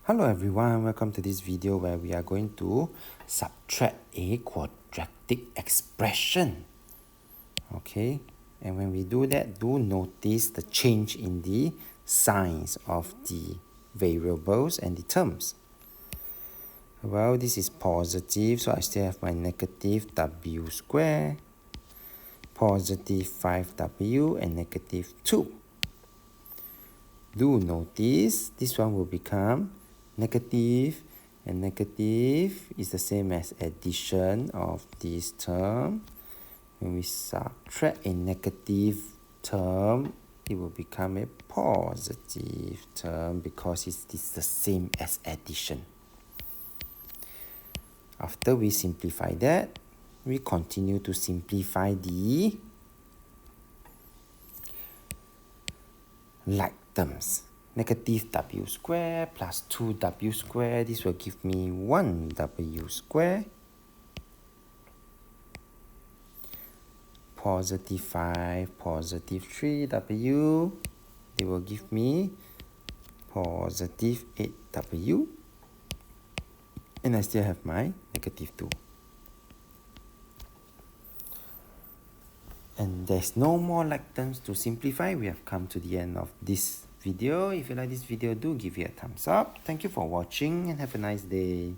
Hello everyone, welcome to this video where we are going to subtract a quadratic expression. Okay, and when we do that, do notice the change in the signs of the variables and the terms. Well, this is positive, so I still have my negative w squared, positive 5w, and negative 2. Do notice this one will become negative, and negative is the same as addition of this term. When we subtract a negative term, it will become a positive term because it is the same as addition. After we simplify that, we continue to simplify the like terms. Negative w squared plus 2w squared, this will give me 1w squared. Positive 5, positive 3w, they will give me positive 8w. And I still have my negative 2. And there's no more like terms to simplify. We have come to the end of this video. If you like this video, do give it a thumbs up. Thank you for watching and have a nice day.